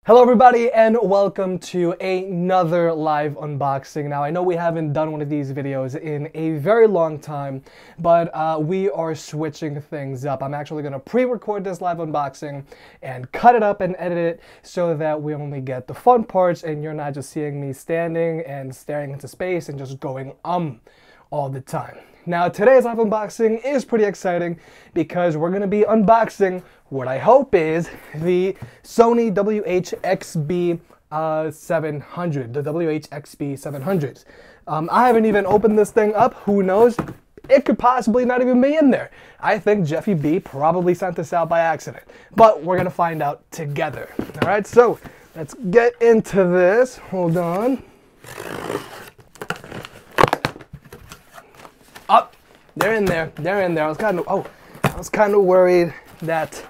Hello everybody and welcome to another live unboxing. Now I know we haven't done one of these videos in a very long time, but we are switching things up. I'm actually going to pre-record this live unboxing and cut it up and edit it so that we only get the fun parts and you're not just seeing me standing and staring into space and just going all the time. Now today's live unboxing is pretty exciting because we're going to be unboxing what I hope is the Sony WH-XB700, the WH-XB700s. I haven't even opened this thing up. Who knows? It could possibly not even be in there. I think Jeffy B probably sent this out by accident, but we're going to find out together. All right, so let's get into this. Hold on. Oh, they're in there. They're in there. I was kind of worried that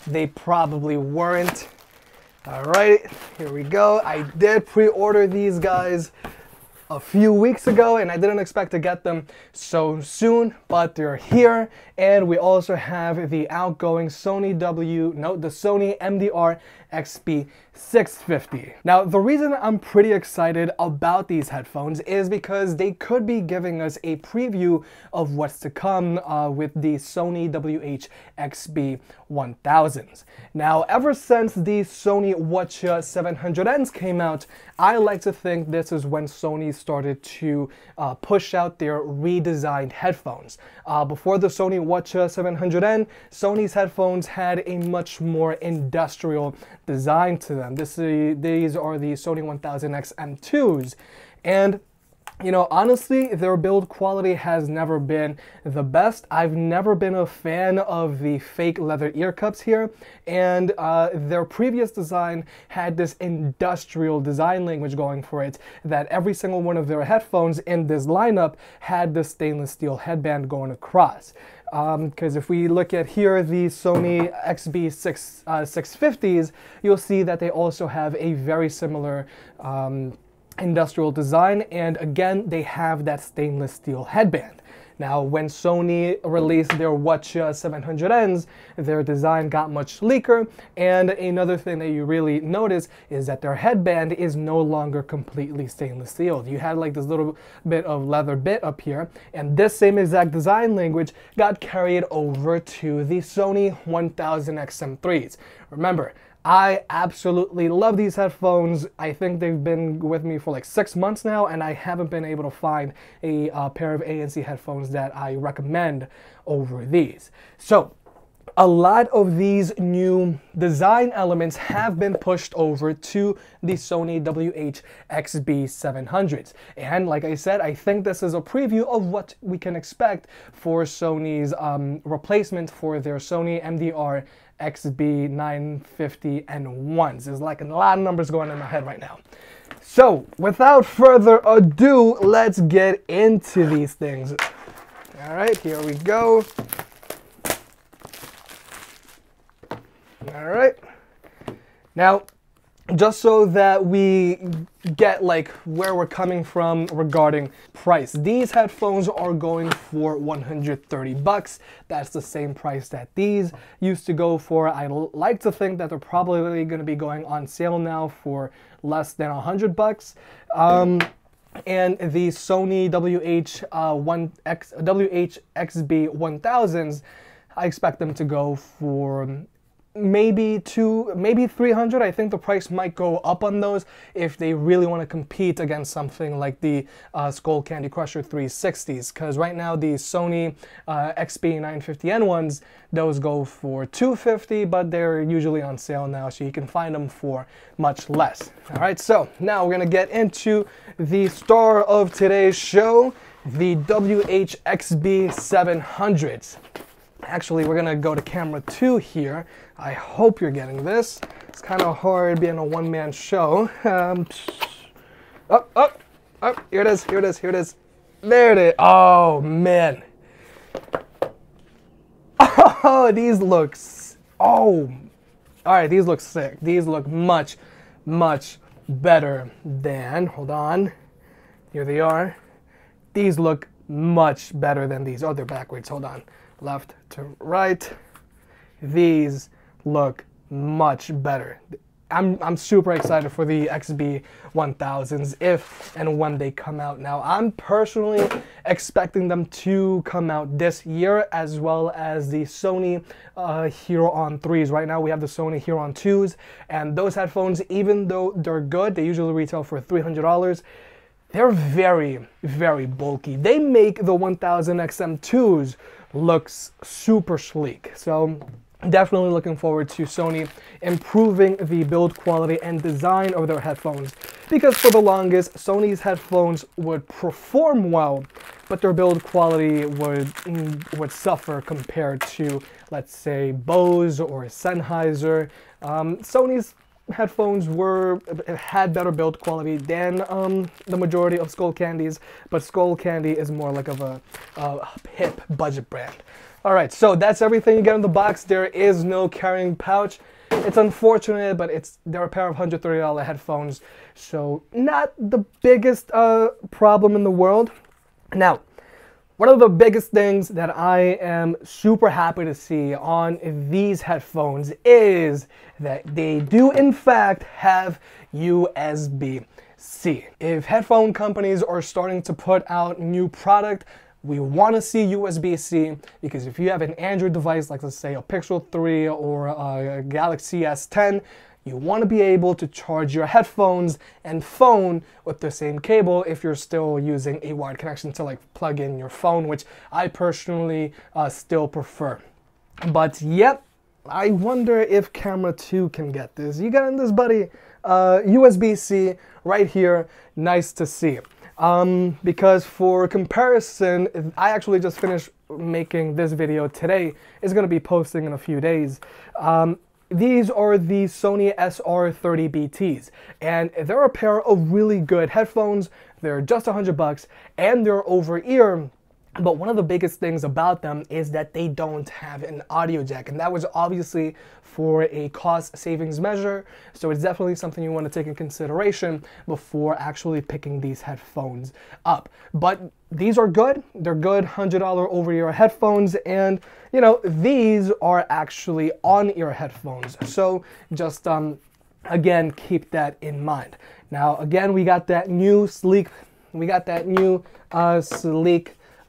they probably weren't. All right, here we go. I did pre-order these guys a few weeks ago and I didn't expect to get them so soon, but they're here. And we also have the outgoing Sony MDR XB650. Now, the reason I'm pretty excited about these headphones is because they could be giving us a preview of what's to come with the Sony WH-XB1000s. Now, ever since the Sony WH-700s came out, I like to think this is when Sony started to push out their redesigned headphones. Before the Sony WH-700N, Sony's headphones had a much more industrial design to them. These are the Sony 1000X M2s, and you know, honestly, their build quality has never been the best. I've never been a fan of the fake leather ear cups here, and their previous design had this industrial design language going for it, that every single one of their headphones in this lineup had the stainless steel headband going across. Because if we look at here, the Sony XB650s, you'll see that they also have a very similar industrial design, and again they have that stainless steel headband. Now when Sony released their WH-700Ns, their design got much sleeker, and another thing that you really notice is that their headband is no longer completely stainless steel. You had like this little bit of leather bit up here, and this same exact design language got carried over to the Sony 1000X M3s. Remember, I absolutely love these headphones. I think they've been with me for like 6 months now, and I haven't been able to find a pair of ANC headphones that I recommend over these. So a lot of these new design elements have been pushed over to the Sony WH-XB700s. And like I said, I think this is a preview of what we can expect for Sony's replacement for their Sony MDR XB950 and 1s. There's like a lot of numbers going in my head right now. So without further ado, let's get into these things. All right, here we go. All right. Now, just so that we get like where we're coming from regarding price, these headphones are going for 130 bucks. That's the same price that these used to go for. I like to think that they're probably going to be going on sale now for less than 100 bucks. And the Sony WH-XB1000s, I expect them to go for maybe 300. I think the price might go up on those if they really want to compete against something like the Skull Candy Crusher 360s, because right now the Sony XB950N ones, those go for 250, but they're usually on sale now, so you can find them for much less. All right, so now we're gonna get into the star of today's show, the WH-XB700s. Actually, we're gonna go to camera 2 here. I hope you're getting this. It's kind of hard being a one-man show. Oh, here it is, here it is, here it is. There it is. Oh, man. Oh, these look, all right, these look sick. These look much, much better than, hold on, here they are. These look much better than these. Oh, they're backwards, hold on. Left to right. These look much better. I'm super excited for the XB1000s if and when they come out. Now, I'm personally expecting them to come out this year, as well as the Sony Huron 3s. Right now, we have the Sony Huron 2s, and those headphones, even though they're good, they usually retail for $300. They're very, very bulky. They make the 1000 XM2s looks super sleek. So definitely looking forward to Sony improving the build quality and design of their headphones, because for the longest, Sony's headphones would perform well, but their build quality would suffer compared to, let's say, Bose or Sennheiser. Sony's headphones had better build quality than the majority of Skull Candy's, but Skull Candy is more like of a hip budget brand. All right, so that's everything you get in the box. There is no carrying pouch. It's unfortunate, but they're a pair of $130 headphones, so not the biggest problem in the world. Now, one of the biggest things that I am super happy to see on these headphones is that they do in fact have USB-C. If headphone companies are starting to put out new product, we want to see USB-C, because if you have an Android device, like let's say a Pixel 3 or a Galaxy S10, you want to be able to charge your headphones and phone with the same cable if you're still using a wired connection to like plug in your phone, which I personally still prefer. But yep, I wonder if camera 2 can get this. You got in this, buddy. USB-C right here, nice to see. Because for comparison, I actually just finished making this video today. It's going to be posting in a few days. These are the Sony SR30BTs, and they're a pair of really good headphones. They're just $100 and they're over ear. But one of the biggest things about them is that they don't have an audio jack, and that was obviously for a cost savings measure. So it's definitely something you want to take in consideration before actually picking these headphones up. But these are good. They're good $100 over-ear headphones, and you know, these are actually on-ear headphones. So just again, keep that in mind. Now again, we got that new sleek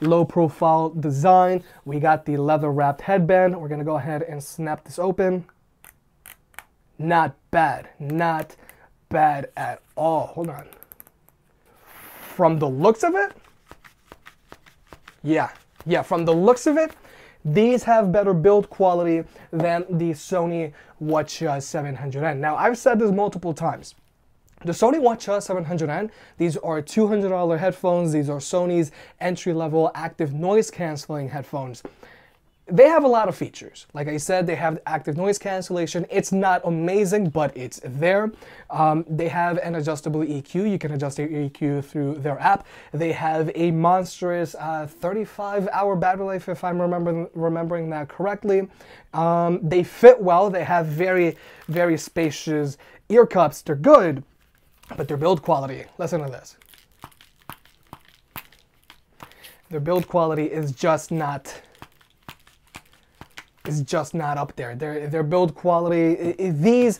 low profile design. We got the leather wrapped headband. We're gonna go ahead and snap this open. Not bad, not bad at all. Hold on. From the looks of it, yeah, from the looks of it, these have better build quality than the Sony WH-XB700. Now, I've said this multiple times. The Sony WH-XB700, these are $200 headphones. These are Sony's entry-level active noise canceling headphones. They have a lot of features. Like I said, they have active noise cancellation. It's not amazing, but it's there. They have an adjustable EQ. You can adjust your EQ through their app. They have a monstrous 35-hour battery life, if I'm remembering that correctly. They fit well. They have very, very spacious ear cups. They're good. But their build quality, listen to this. Their build quality is just not up there. Their build quality, these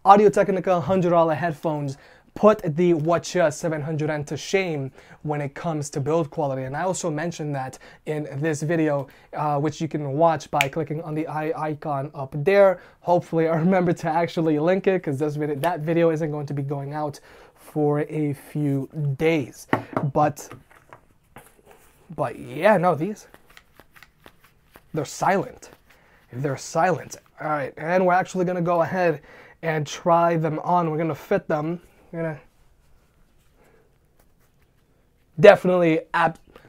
Audio-Technica $100 headphones put the WH-XB700 to shame when it comes to build quality. And I also mentioned that in this video, which you can watch by clicking on the eye icon up there. Hopefully I remember to actually link it, because that video isn't going to be going out for a few days. But yeah, no, they're silent. They're silent. All right, and we're actually gonna go ahead and try them on. We're gonna fit them. Definitely,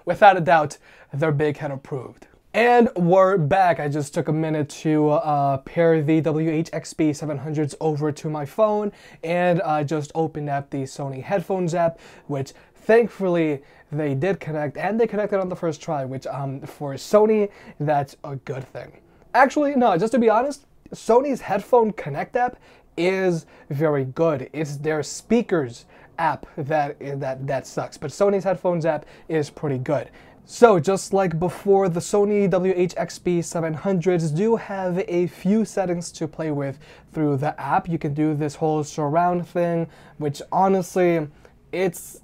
without a doubt, they're big head approved. And we're back. I just took a minute to pair the WH-XB700s over to my phone, and I just opened up the Sony headphones app, which thankfully they did connect, and they connected on the first try, which for Sony, that's a good thing. Actually, no, just to be honest, Sony's Headphone Connect app is very good. It's their speakers app that sucks, but Sony's headphones app is pretty good. So just like before, the Sony WH-XB700s do have a few settings to play with through the app. You can do this whole surround thing, which honestly, it's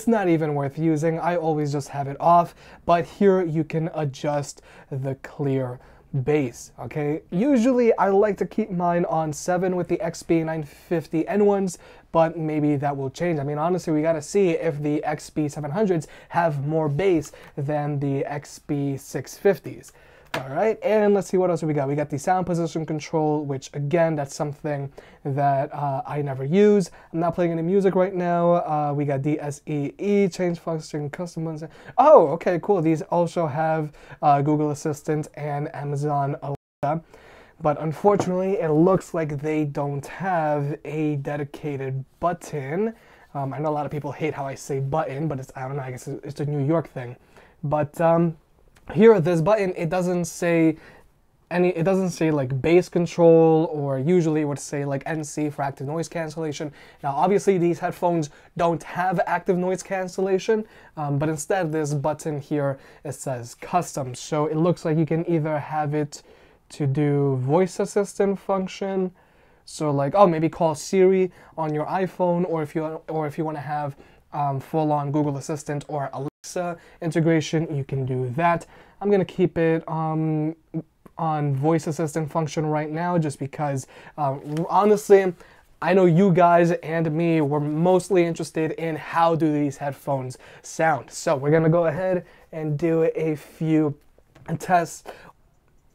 not even worth using. I always just have it off, but here you can adjust the clear bass, okay? Usually I like to keep mine on 7 with the XB950N1s, but maybe that will change. I mean, honestly, we gotta see if the XB700s have more bass than the XB650s. All right, and let's see what else we got. We got the sound position control, which again, that's something that I never use. I'm not playing any music right now. We got DSEE, change function, customize. Oh, okay, cool. These also have Google Assistant and Amazon Alexa, but unfortunately, it looks like they don't have a dedicated button. I know a lot of people hate how I say button, but I don't know, I guess it's a New York thing. But here, this button, it doesn't say like bass control, or usually it would say like NC for active noise cancellation. Now, obviously these headphones don't have active noise cancellation, but instead this button here, it says custom. So it looks like you can either have it to do voice assistant function. So like, oh, maybe call Siri on your iPhone, or if you want to have full-on Google Assistant or Alexa integration, you can do that. I'm gonna keep it on voice assistant function right now, just because honestly, I know you guys and me were mostly interested in how do these headphones sound. So we're gonna go ahead and do a few tests.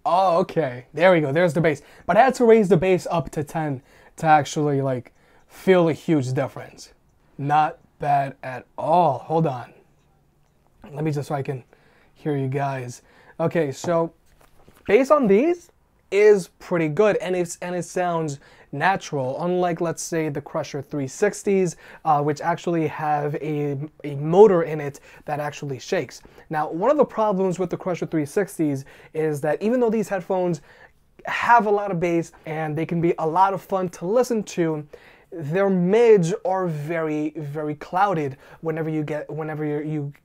Oh, okay, there we go, there's the bass. But I had to raise the bass up to 10 to actually like feel a huge difference. Not bad at all. Hold on. Let me just, so I can hear you guys. Okay, so bass on these is pretty good, and it sounds natural, unlike, let's say, the Crusher 360s, which actually have a motor in it that actually shakes. Now, one of the problems with the Crusher 360s is that even though these headphones have a lot of bass and they can be a lot of fun to listen to, their mids are very, very clouded whenever you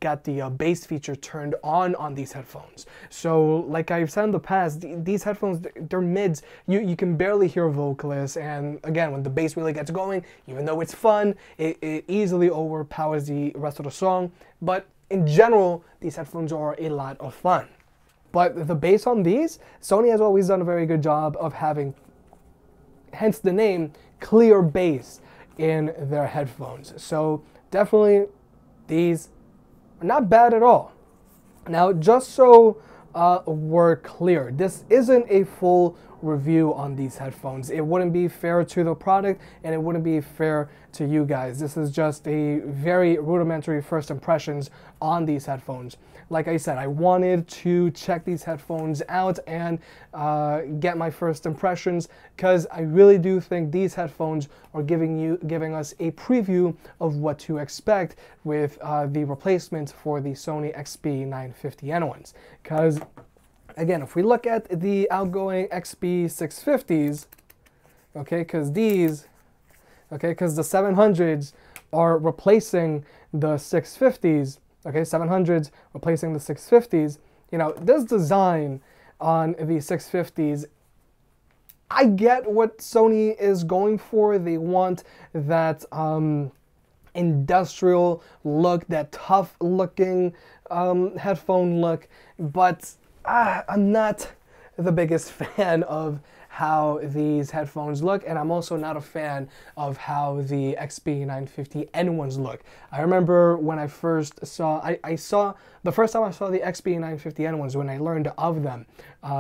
got the bass feature turned on these headphones. So like I've said in the past, these headphones, their mids, you can barely hear vocalists, and again, when the bass really gets going, even though it's fun, it easily overpowers the rest of the song. But in general, these headphones are a lot of fun. But the bass on these, Sony has always done a very good job of having, hence the name, clear bass in their headphones. So definitely these are not bad at all. Now, just so we're clear, this isn't a full review on these headphones. It wouldn't be fair to the product, and it wouldn't be fair to you guys. This is just a very rudimentary first impressions on these headphones. Like I said, I wanted to check these headphones out and get my first impressions, because I really do think these headphones are giving us a preview of what to expect with the replacement for the Sony XB950N1s. Because again, if we look at the outgoing XB650s, okay, because the 700s are replacing the 650s, okay, 700s replacing the 650s, you know, this design on the 650s, I get what Sony is going for. They want that industrial look, that tough looking headphone look, but I'm not the biggest fan of how these headphones look, and I'm also not a fan of how the XB950N1s look. I remember when I first saw, the first time I saw the XB950N1s, when I learned of them,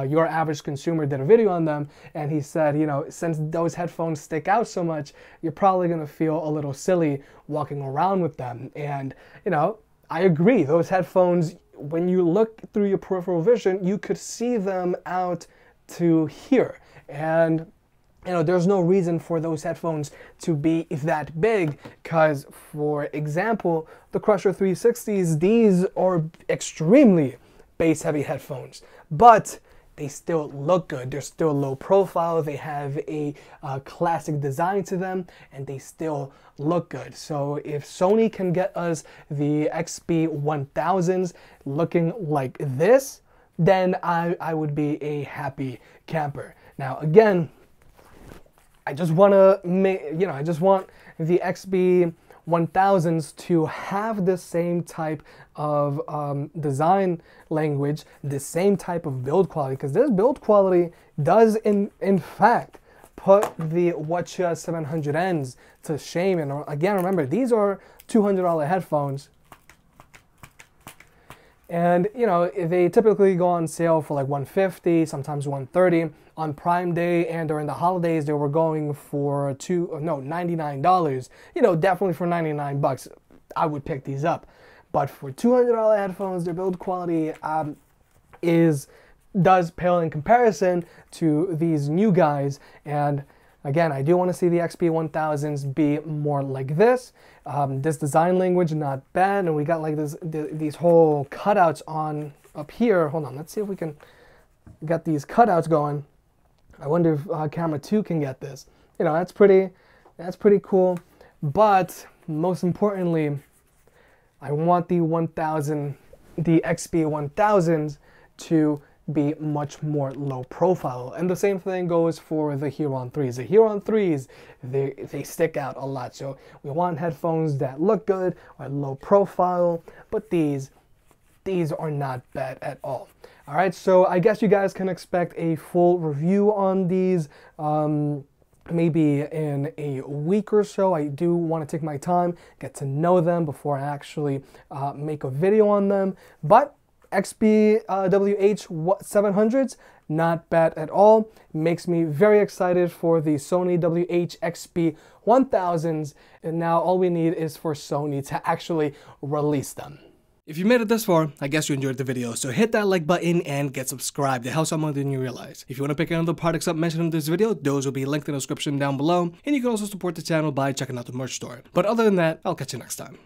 Your Average Consumer did a video on them, and he said, you know, since those headphones stick out so much, you're probably gonna feel a little silly walking around with them. And, you know, I agree, those headphones, when you look through your peripheral vision, you could see them out to here. And, you know, there's no reason for those headphones to be that big, because, for example, the Crusher 360s, these are extremely bass-heavy headphones. But they still look good. They're still low profile. They have a classic design to them, and they still look good. So if Sony can get us the XB1000s looking like this, then I would be a happy camper. Now again, I just want to make, I just want the XB1000s to have the same type of design language, the same type of build quality, because this build quality does in fact put the WH-XB700Ns to shame. And again, remember, these are $200 headphones. And they typically go on sale for like $150, sometimes $130 on Prime Day, and during the holidays they were going for $99. Definitely for 99 bucks, I would pick these up. But for $200 headphones, their build quality does pale in comparison to these new guys. And again, I do want to see the XB1000s be more like this. This design language, not bad. And we got like these whole cutouts on up here. Hold on, let's see if we can get these cutouts going. I wonder if camera 2 can get this. That's pretty cool. But most importantly, I want the XB1000s to be much more low profile. And the same thing goes for the Huron 3s. The Huron 3s, they stick out a lot. So we want headphones that look good, are low profile, but these are not bad at all. All right, so I guess you guys can expect a full review on these maybe in a week or so. I do want to take my time, get to know them before I actually make a video on them. But WH-700s, not bad at all. Makes me very excited for the Sony WH-XB1000s, and now all we need is for Sony to actually release them. If you made it this far, I guess you enjoyed the video, so hit that like button and get subscribed. It helps out more than you realize. If you want to pick any of the products up mentioned in this video, those will be linked in the description down below, and you can also support the channel by checking out the merch store. But other than that, I'll catch you next time.